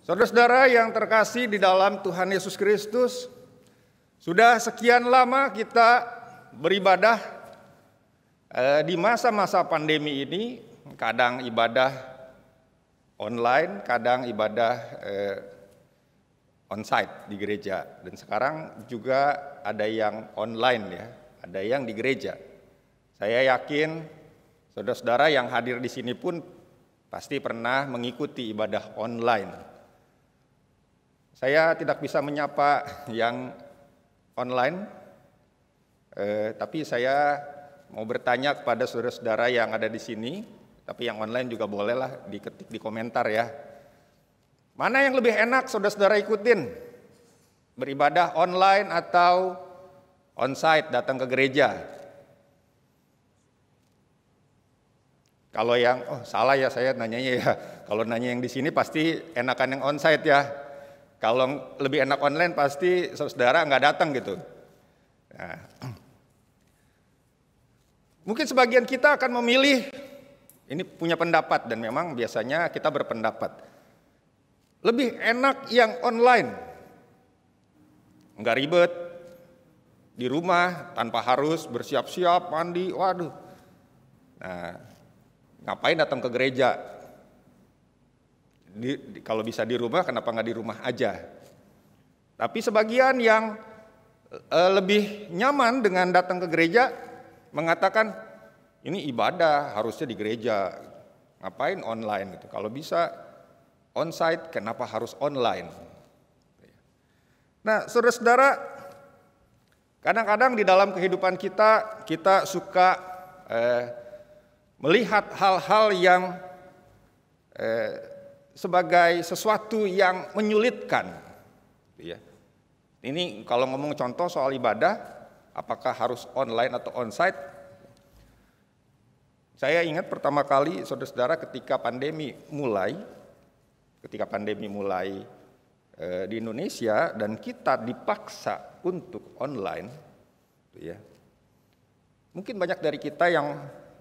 Saudara-saudara yang terkasih di dalam Tuhan Yesus Kristus, sudah sekian lama kita beribadah di masa-masa pandemi ini, kadang ibadah online, kadang ibadah onsite di gereja, dan sekarang juga ada yang online ya, ada yang di gereja. Saya yakin saudara-saudara yang hadir di sini pun pasti pernah mengikuti ibadah online. Saya tidak bisa menyapa yang online, tapi saya mau bertanya kepada saudara-saudara yang ada di sini, tapi yang online juga bolehlah diketik di komentar ya. Mana yang lebih enak saudara-saudara ikutin? Beribadah online atau onsite, datang ke gereja? Kalau yang, salah ya saya nanyanya ya. Kalau nanya yang di sini pasti enakan yang onsite ya. Kalau lebih enak online pasti saudara nggak datang gitu. Nah, mungkin sebagian kita akan memilih, ini punya pendapat dan memang biasanya kita berpendapat. Lebih enak yang online. Nggak ribet, di rumah tanpa harus bersiap-siap, mandi, waduh. Nah, ngapain datang ke gereja? Kalau bisa di rumah, kenapa nggak di rumah aja? Tapi sebagian yang lebih nyaman dengan datang ke gereja mengatakan ini ibadah harusnya di gereja, ngapain online gitu? Kalau bisa onsite, kenapa harus online? Nah, saudara-saudara, kadang-kadang di dalam kehidupan kita suka melihat hal-hal yang sebagai sesuatu yang menyulitkan. Ini kalau ngomong contoh soal ibadah, apakah harus online atau onsite? Saya ingat pertama kali saudara-saudara ketika pandemi mulai di Indonesia dan kita dipaksa untuk online, mungkin banyak dari kita yang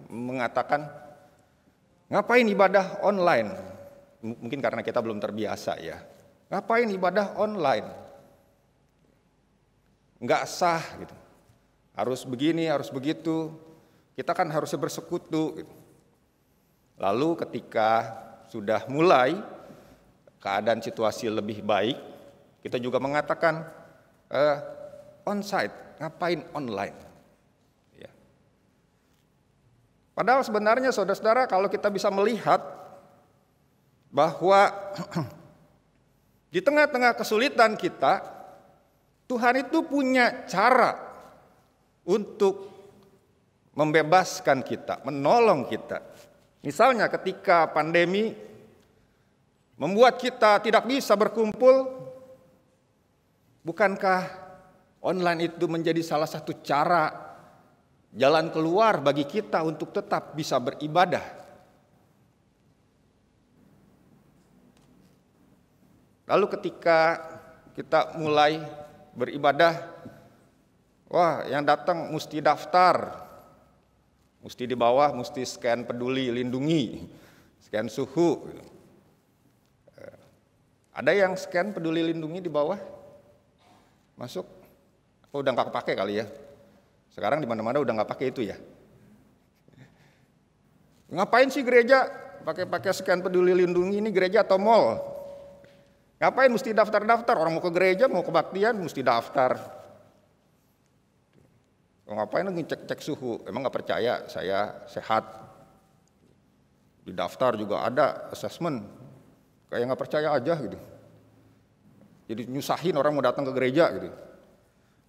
mengatakan, ngapain ibadah online? Mungkin karena kita belum terbiasa ya. Ngapain ibadah online? Nggak sah gitu. Harus begini, harus begitu. Kita kan harusnya bersekutu gitu. Lalu ketika sudah mulai keadaan situasi lebih baik, kita juga mengatakan onsite, ngapain online? Ya. Padahal sebenarnya saudara-saudara kalau kita bisa melihat bahwa di tengah-tengah kesulitan kita, Tuhan itu punya cara untuk membebaskan kita, menolong kita. Misalnya ketika pandemi membuat kita tidak bisa berkumpul, bukankah online itu menjadi salah satu cara jalan keluar bagi kita untuk tetap bisa beribadah? Lalu ketika kita mulai beribadah, wah yang datang mesti daftar, mesti di bawah, mesti scan peduli lindungi, scan suhu. Ada yang scan peduli lindungi di bawah? Masuk? Udah nggak kepake kali ya? Sekarang di mana-mana udah nggak pakai itu ya? Ngapain sih gereja pakai scan peduli lindungi? Ini gereja atau mall? Ngapain mesti daftar-daftar? Orang mau ke gereja, mau kebaktian, mesti daftar. Ngapain ngecek-cek suhu? Emang nggak percaya saya sehat? Di daftar juga ada assessment. Kayak nggak percaya aja gitu. Jadi nyusahin orang mau datang ke gereja gitu.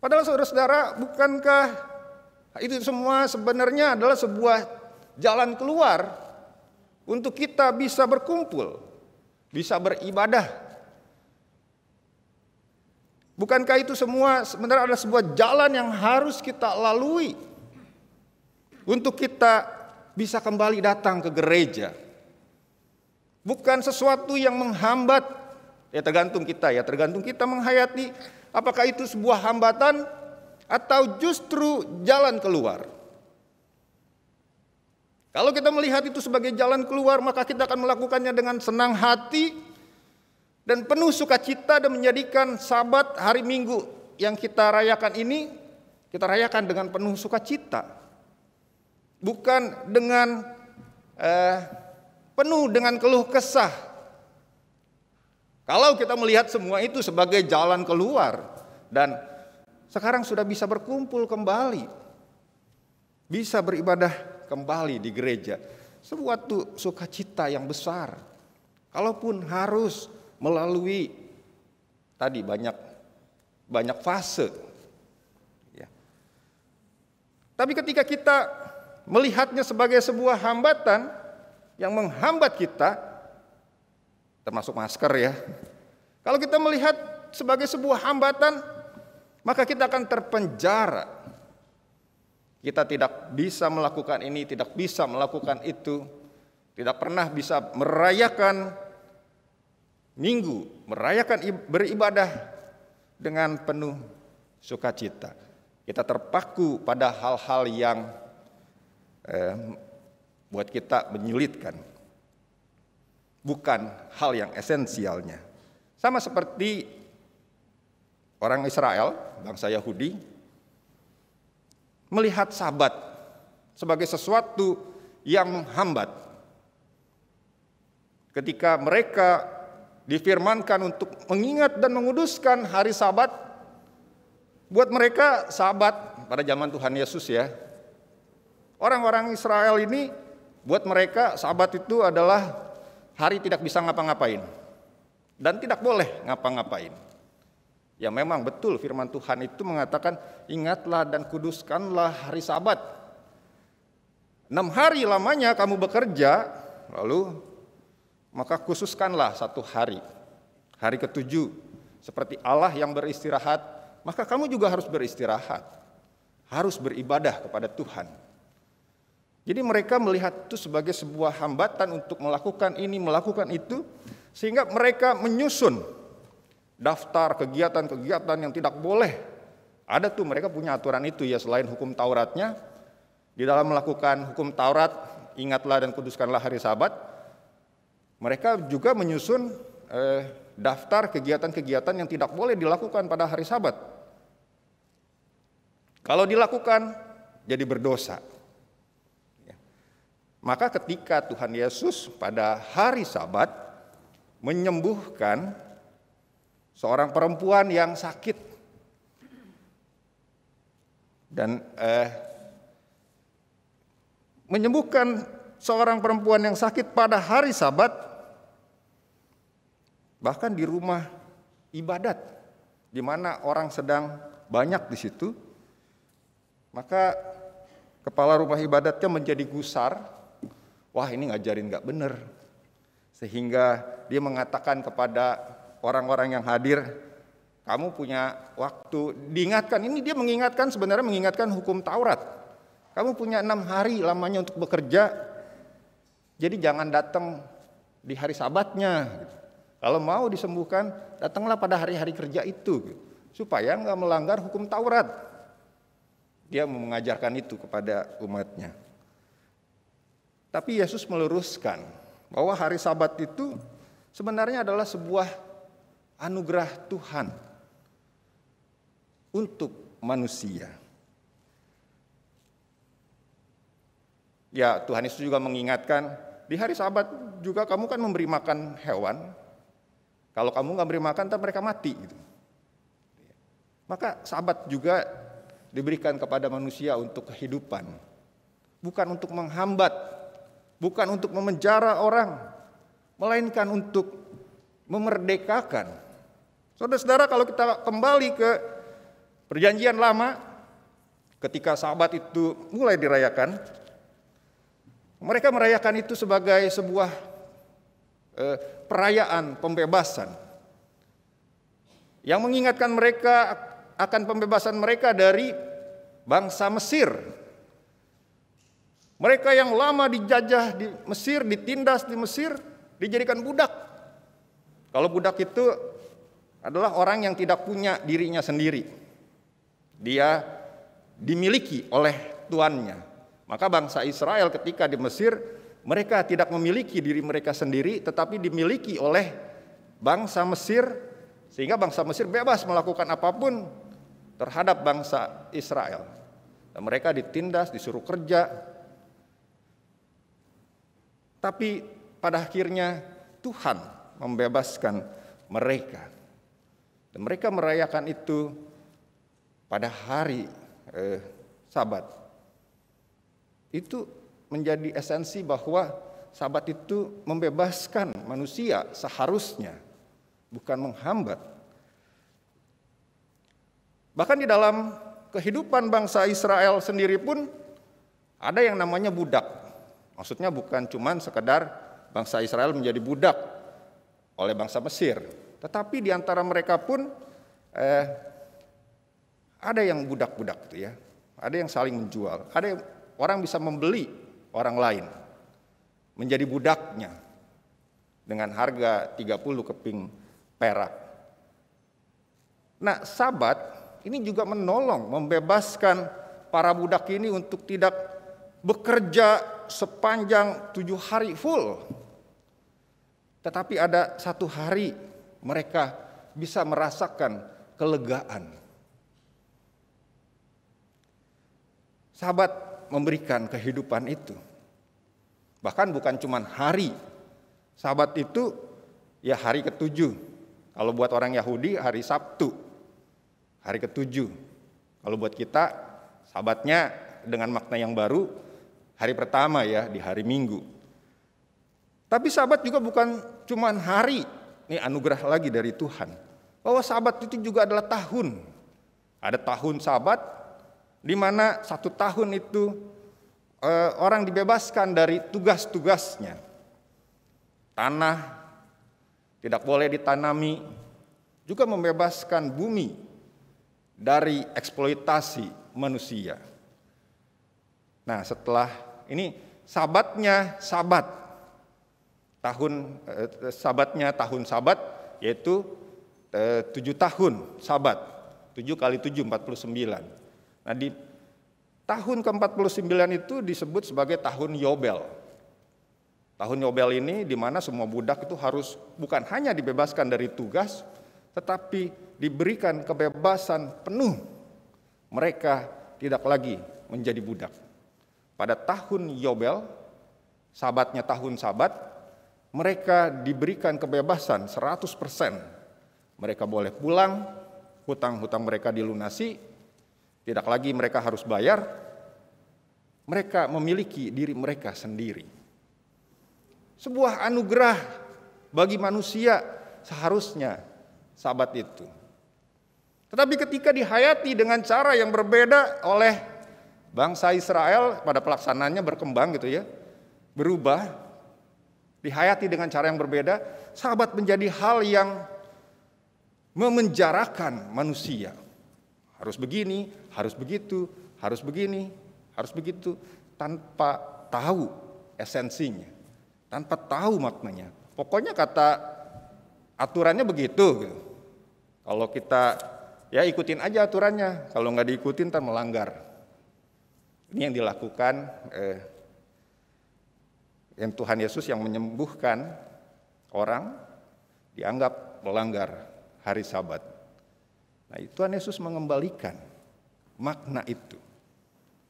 Padahal saudara-saudara, bukankah itu semua sebenarnya adalah sebuah jalan keluar untuk kita bisa berkumpul, bisa beribadah? Bukankah itu semua sebenarnya adalah sebuah jalan yang harus kita lalui untuk kita bisa kembali datang ke gereja? Bukan sesuatu yang menghambat, ya tergantung kita menghayati apakah itu sebuah hambatan atau justru jalan keluar. Kalau kita melihat itu sebagai jalan keluar, maka kita akan melakukannya dengan senang hati, dan penuh sukacita dan menjadikan Sabat hari Minggu yang kita rayakan ini, kita rayakan dengan penuh sukacita. Bukan dengan penuh dengan keluh kesah. Kalau kita melihat semua itu sebagai jalan keluar dan sekarang sudah bisa berkumpul kembali, bisa beribadah kembali di gereja, suatu sukacita yang besar. Kalaupun harus melalui tadi banyak fase. Ya. Tapi ketika kita melihatnya sebagai sebuah hambatan yang menghambat kita, termasuk masker ya. Kalau kita melihat sebagai sebuah hambatan, maka kita akan terpenjara. Kita tidak bisa melakukan ini, tidak bisa melakukan itu, tidak pernah bisa merayakan Minggu, merayakan beribadah dengan penuh sukacita. Kita terpaku pada hal-hal yang buat kita menyulitkan, bukan hal yang esensialnya. Sama seperti orang Israel, bangsa Yahudi, melihat Sabat sebagai sesuatu yang menghambat. Ketika mereka difirmankan untuk mengingat dan menguduskan hari Sabat, buat mereka Sabat pada zaman Tuhan Yesus ya, orang-orang Israel ini buat mereka Sabat itu adalah hari tidak bisa ngapa-ngapain dan tidak boleh ngapa-ngapain. Ya memang betul firman Tuhan itu mengatakan ingatlah dan kuduskanlah hari Sabat. 6 hari lamanya kamu bekerja, lalu maka khususkanlah 1 hari, hari ke-7. Seperti Allah yang beristirahat, maka kamu juga harus beristirahat, harus beribadah kepada Tuhan. Jadi mereka melihat itu sebagai sebuah hambatan untuk melakukan ini, melakukan itu, sehingga mereka menyusun daftar kegiatan-kegiatan yang tidak boleh. Ada tuh mereka punya aturan itu ya, selain hukum Tauratnya. Di dalam melakukan hukum Taurat, ingatlah dan kuduskanlah hari Sabat, mereka juga menyusun daftar kegiatan-kegiatan yang tidak boleh dilakukan pada hari Sabat. Kalau dilakukan, jadi berdosa. Maka ketika Tuhan Yesus pada hari Sabat menyembuhkan seorang perempuan yang sakit dan menyembuhkan seorang perempuan yang sakit pada hari Sabat, bahkan di rumah ibadat, di mana orang sedang banyak di situ, maka kepala rumah ibadatnya menjadi gusar. Wah, ini ngajarin nggak bener, sehingga dia mengatakan kepada orang-orang yang hadir, kamu punya waktu, diingatkan, ini dia mengingatkan, sebenarnya mengingatkan hukum Taurat. Kamu punya 6 hari lamanya untuk bekerja, jadi jangan datang di hari Sabatnya. Kalau mau disembuhkan, datanglah pada hari-hari kerja itu, supaya nggak melanggar hukum Taurat. Dia mengajarkan itu kepada umatnya. Tapi Yesus meluruskan bahwa hari Sabat itu sebenarnya adalah sebuah anugerah Tuhan untuk manusia. Ya, Tuhan Yesus juga mengingatkan, di hari Sabat juga kamu kan memberi makan hewan. Kalau kamu nggak beri makan, ntar mereka mati. Gitu. Maka Sabat juga diberikan kepada manusia untuk kehidupan, bukan untuk menghambat, bukan untuk memenjara orang, melainkan untuk memerdekakan. Saudara-saudara, kalau kita kembali ke Perjanjian Lama, ketika Sabat itu mulai dirayakan, mereka merayakan itu sebagai sebuah perayaan pembebasan yang mengingatkan mereka akan pembebasan mereka dari bangsa Mesir. Mereka yang lama dijajah di Mesir, ditindas di Mesir, dijadikan budak. Kalau budak itu adalah orang yang tidak punya dirinya sendiri. Dia dimiliki oleh tuannya. Maka bangsa Israel ketika di Mesir, mereka tidak memiliki diri mereka sendiri, tetapi dimiliki oleh bangsa Mesir, sehingga bangsa Mesir bebas melakukan apapun terhadap bangsa Israel. Dan mereka ditindas, disuruh kerja. Tapi pada akhirnya Tuhan membebaskan mereka. Dan mereka merayakan itu pada hari Sabat. Itu menjadi esensi bahwa Sabat itu membebaskan manusia seharusnya, bukan menghambat. Bahkan di dalam kehidupan bangsa Israel sendiri pun ada yang namanya budak. Maksudnya bukan cuma sekedar bangsa Israel menjadi budak oleh bangsa Mesir, tetapi di antara mereka pun ada yang budak-budak gitu ya. Ada yang saling menjual, ada yang orang bisa membeli orang lain menjadi budaknya dengan harga 30 keping perak. Nah, Sabat ini juga menolong membebaskan para budak ini untuk tidak bekerja sepanjang 7 hari full. Tetapi ada 1 hari mereka bisa merasakan kelegaan. Sabat memberikan kehidupan itu. Bahkan bukan cuma hari. Sabat itu ya hari ke-7. Kalau buat orang Yahudi hari Sabtu. Hari ke-7. Kalau buat kita Sabatnya dengan makna yang baru hari pertama ya, di hari Minggu. Tapi Sabat juga bukan cuma hari. Ini anugerah lagi dari Tuhan. Bahwa Sabat itu juga adalah tahun. Ada tahun Sabat di mana 1 tahun itu orang dibebaskan dari tugas-tugasnya. Tanah tidak boleh ditanami, juga membebaskan bumi dari eksploitasi manusia. Nah, setelah ini sabatnya Sabat. Sabatnya tahun Sabat yaitu 7 tahun Sabat. 7 kali 7 49. Nah, di tahun ke-49 itu disebut sebagai tahun Yobel. Tahun Yobel ini di mana semua budak itu harus bukan hanya dibebaskan dari tugas, tetapi diberikan kebebasan penuh. Mereka tidak lagi menjadi budak. Pada tahun Yobel, Sabatnya tahun Sabat, mereka diberikan kebebasan 100%. Mereka boleh pulang, hutang-hutang mereka dilunasi, tidak lagi mereka harus bayar, mereka memiliki diri mereka sendiri. Sebuah anugerah bagi manusia seharusnya Sabat itu. Tetapi ketika dihayati dengan cara yang berbeda oleh bangsa Israel, pada pelaksanaannya berkembang gitu ya, berubah, dihayati dengan cara yang berbeda, Sabat menjadi hal yang memenjarakan manusia. Harus begini, harus begitu, harus begini, harus begitu, tanpa tahu esensinya, tanpa tahu maknanya. Pokoknya kata aturannya begitu. Kalau kita ya ikutin aja aturannya, kalau nggak diikutin ntar melanggar. Ini yang dilakukan yang Tuhan Yesus yang menyembuhkan orang dianggap melanggar hari Sabat. Nah, Tuhan Yesus mengembalikan makna itu.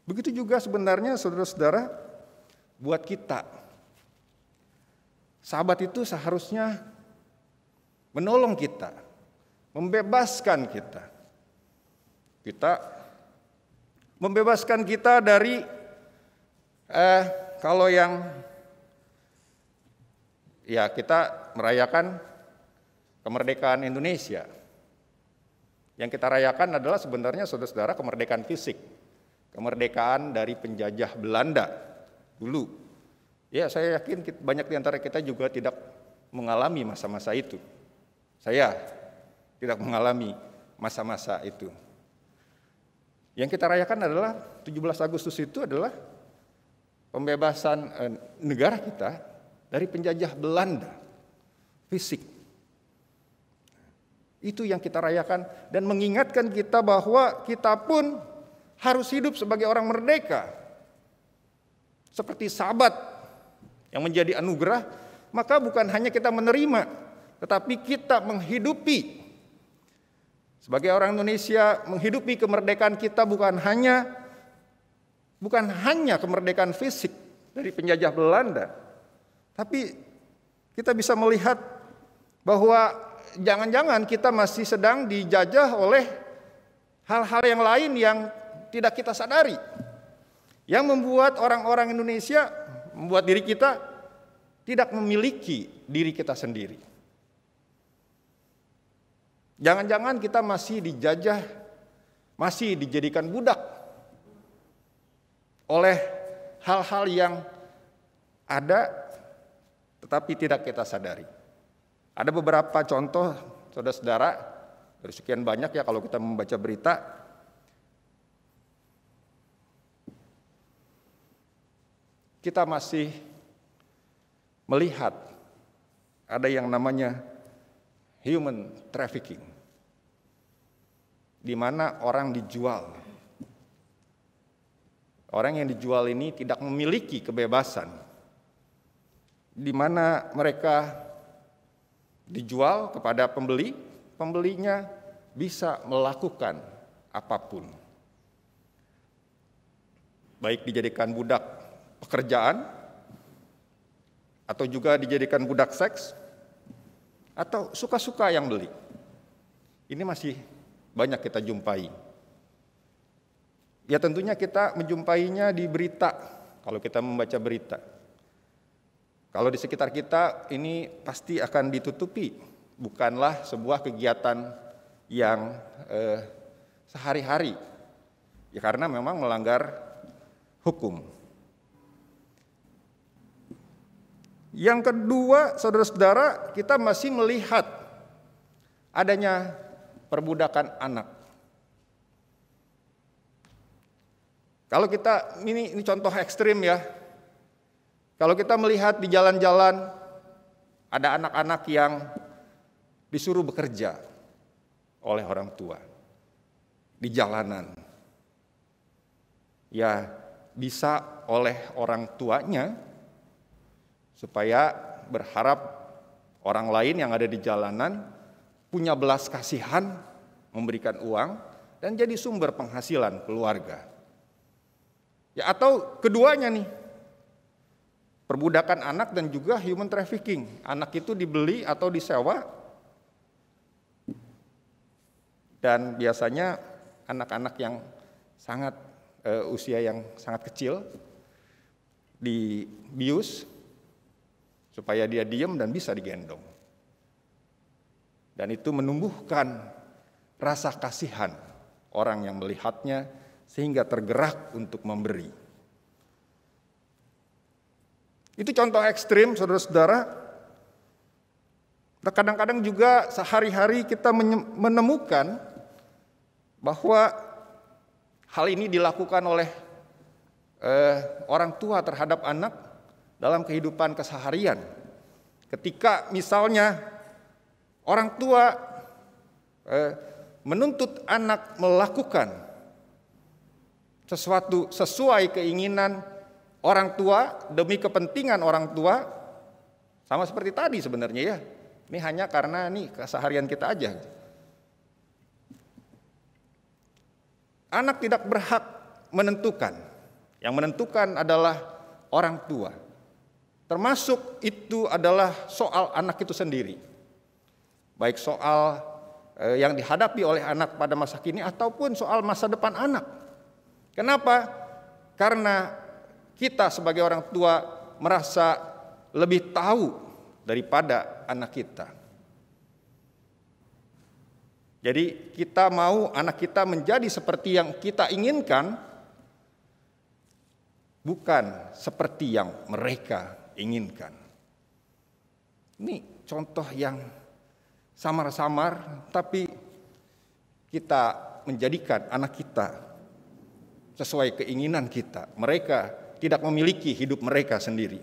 Begitu juga sebenarnya saudara-saudara buat kita. Sabat itu seharusnya menolong kita, membebaskan kita. Membebaskan kita dari kalau yang ya kita merayakan kemerdekaan Indonesia. Yang kita rayakan adalah sebenarnya saudara-saudara kemerdekaan fisik. Kemerdekaan dari penjajah Belanda dulu. Ya, saya yakin banyak di antara kita juga tidak mengalami masa-masa itu. Saya tidak mengalami masa-masa itu. Yang kita rayakan adalah 17 Agustus itu adalah pembebasan negara kita dari penjajah Belanda fisik. Itu yang kita rayakan dan mengingatkan kita bahwa kita pun harus hidup sebagai orang merdeka. Seperti Sabat yang menjadi anugerah, maka bukan hanya kita menerima, tetapi kita menghidupi sebagai orang Indonesia, menghidupi kemerdekaan kita bukan hanya kemerdekaan fisik dari penjajah Belanda, tapi kita bisa melihat bahwa jangan-jangan kita masih sedang dijajah oleh hal-hal yang lain yang tidak kita sadari, yang membuat orang-orang Indonesia, membuat diri kita tidak memiliki diri kita sendiri. Jangan-jangan kita masih dijajah, masih dijadikan budak oleh hal-hal yang ada tetapi tidak kita sadari. Ada beberapa contoh, saudara-saudara, dari sekian banyak ya kalau kita membaca berita. Kita masih melihat ada yang namanya human trafficking, di mana orang dijual. Orang yang dijual ini tidak memiliki kebebasan, di mana mereka dijual kepada pembeli, pembelinya bisa melakukan apapun. Baik dijadikan budak pekerjaan, atau juga dijadikan budak seks, atau suka-suka yang beli. Ini masih banyak kita jumpai. Ya tentunya kita menjumpainya di berita, kalau kita membaca berita. Kalau di sekitar kita ini pasti akan ditutupi, bukanlah sebuah kegiatan yang sehari-hari, ya karena memang melanggar hukum. Yang kedua, saudara-saudara, kita masih melihat adanya perbudakan anak. Kalau kita, ini contoh ekstrim ya. Kalau kita melihat di jalan-jalan ada anak-anak yang disuruh bekerja oleh orang tua di jalanan. Ya, bisa oleh orang tuanya supaya berharap orang lain yang ada di jalanan punya belas kasihan, memberikan uang dan jadi sumber penghasilan keluarga. Ya atau keduanya nih, perbudakan anak dan juga human trafficking. Anak itu dibeli atau disewa, dan biasanya anak-anak yang sangat usia yang sangat kecil dibius supaya dia diam dan bisa digendong. Dan itu menumbuhkan rasa kasihan orang yang melihatnya sehingga tergerak untuk memberi. Itu contoh ekstrim, saudara-saudara. Kadang-kadang juga sehari-hari kita menemukan bahwa hal ini dilakukan oleh orang tua terhadap anak dalam kehidupan keseharian. Ketika misalnya orang tua menuntut anak melakukan sesuatu sesuai keinginan orang tua demi kepentingan orang tua, sama seperti tadi sebenarnya ya. Ini hanya karena ini keseharian kita aja. Anak tidak berhak menentukan. Yang menentukan adalah orang tua. Termasuk itu adalah soal anak itu sendiri. Baik soal yang dihadapi oleh anak pada masa kini ataupun soal masa depan anak. Kenapa? Karena kita sebagai orang tua merasa lebih tahu daripada anak kita. Jadi kita mau anak kita menjadi seperti yang kita inginkan, bukan seperti yang mereka inginkan. Ini contoh yang samar-samar, tapi kita menjadikan anak kita sesuai keinginan kita. Mereka tidak memiliki hidup mereka sendiri.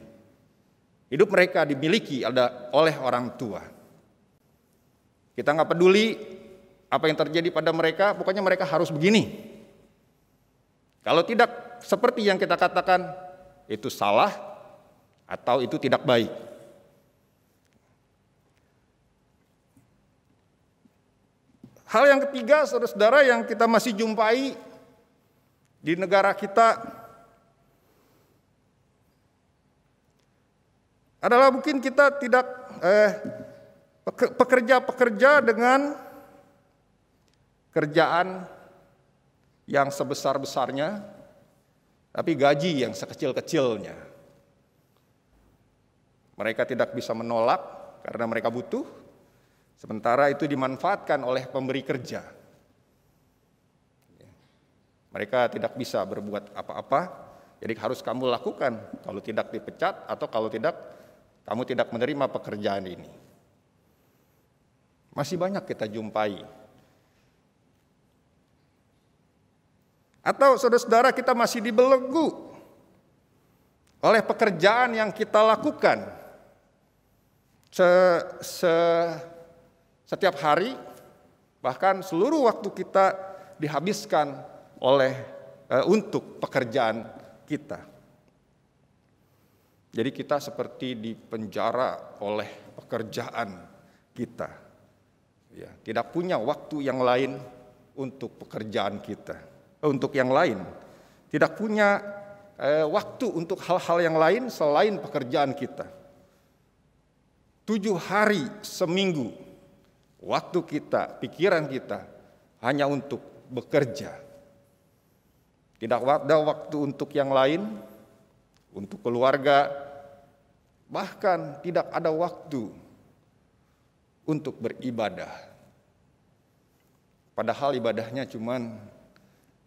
Hidup mereka dimiliki oleh orang tua. Kita nggak peduli apa yang terjadi pada mereka, pokoknya mereka harus begini. Kalau tidak seperti yang kita katakan, itu salah atau itu tidak baik. Hal yang ketiga, saudara-saudara, yang kita masih jumpai di negara kita adalah mungkin kita tidak pekerja-pekerja dengan kerjaan yang sebesar-besarnya, tapi gaji yang sekecil-kecilnya. Mereka tidak bisa menolak karena mereka butuh, sementara itu dimanfaatkan oleh pemberi kerja. Mereka tidak bisa berbuat apa-apa, jadi harus kamu lakukan, kalau tidak dipecat atau kalau tidak, kamu tidak menerima pekerjaan ini. Masih banyak kita jumpai. Atau saudara-saudara, kita masih dibelenggu oleh pekerjaan yang kita lakukan setiap hari, bahkan seluruh waktu kita dihabiskan untuk pekerjaan kita. Jadi kita seperti dipenjara oleh pekerjaan kita. Ya, tidak punya waktu yang lain untuk pekerjaan kita. Untuk yang lain, tidak punya waktu untuk hal-hal yang lain selain pekerjaan kita. 7 hari seminggu, waktu kita, pikiran kita hanya untuk bekerja. Tidak ada waktu untuk yang lain, untuk keluarga, bahkan tidak ada waktu untuk beribadah. Padahal ibadahnya cuma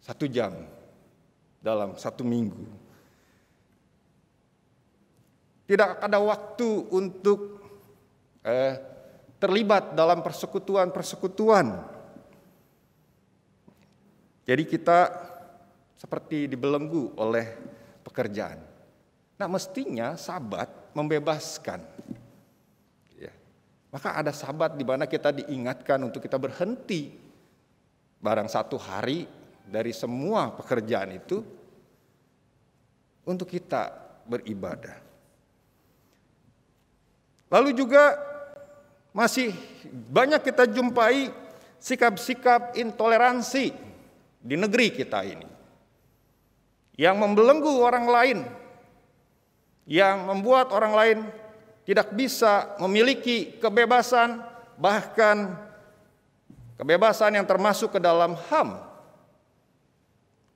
1 jam dalam 1 minggu. Tidak ada waktu untuk terlibat dalam persekutuan-persekutuan. Jadi kita seperti dibelenggu oleh pekerjaan. Nah, mestinya Sabat membebaskan. Ya. Maka ada Sabat di mana kita diingatkan untuk kita berhenti barang 1 hari dari semua pekerjaan itu untuk kita beribadah. Lalu juga masih banyak kita jumpai sikap-sikap intoleransi di negeri kita ini yang membelenggu orang lain, yang membuat orang lain tidak bisa memiliki kebebasan, bahkan kebebasan yang termasuk ke dalam HAM.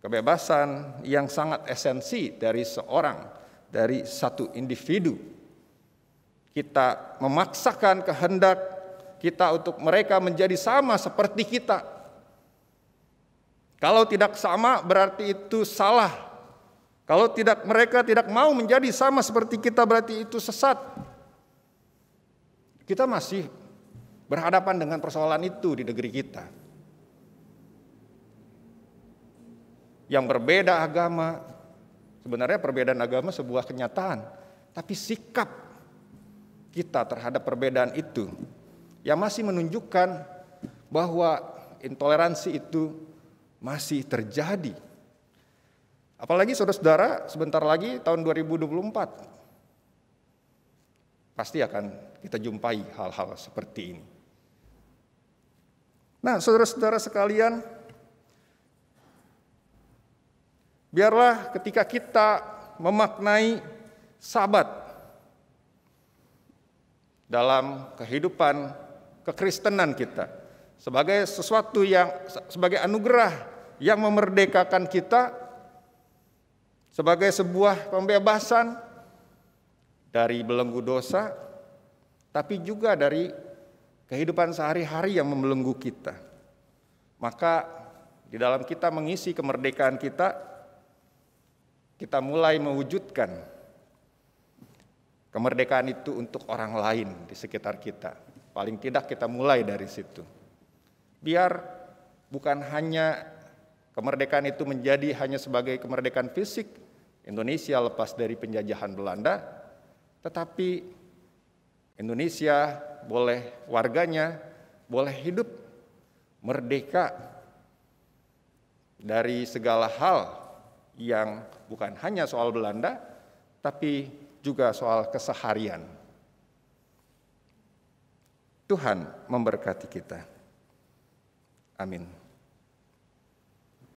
Kebebasan yang sangat esensi dari satu individu. Kita memaksakan kehendak kita untuk mereka menjadi sama seperti kita. Kalau tidak sama berarti itu salah. Kalau mereka tidak mau menjadi sama seperti kita berarti itu sesat. Kita masih berhadapan dengan persoalan itu di negeri kita. Yang berbeda agama, sebenarnya perbedaan agama sebuah kenyataan, tapi sikap kita terhadap perbedaan itu yang masih menunjukkan bahwa intoleransi itu masih terjadi. Apalagi saudara-saudara, sebentar lagi tahun 2024 pasti akan kita jumpai hal-hal seperti ini. Nah, saudara-saudara sekalian, biarlah ketika kita memaknai Sabat dalam kehidupan kekristenan kita sebagai sesuatu yang sebagai anugerah yang memerdekakan kita, sebagai sebuah pembebasan dari belenggu dosa, tapi juga dari kehidupan sehari-hari yang membelenggu kita. Maka di dalam kita mengisi kemerdekaan kita mulai mewujudkan kemerdekaan itu untuk orang lain di sekitar kita. Paling tidak kita mulai dari situ. Biar bukan hanya kemerdekaan itu menjadi hanya sebagai kemerdekaan fisik Indonesia lepas dari penjajahan Belanda, tetapi Indonesia warganya boleh hidup merdeka dari segala hal yang bukan hanya soal Belanda, tapi juga soal keseharian. Tuhan memberkati kita. Amin.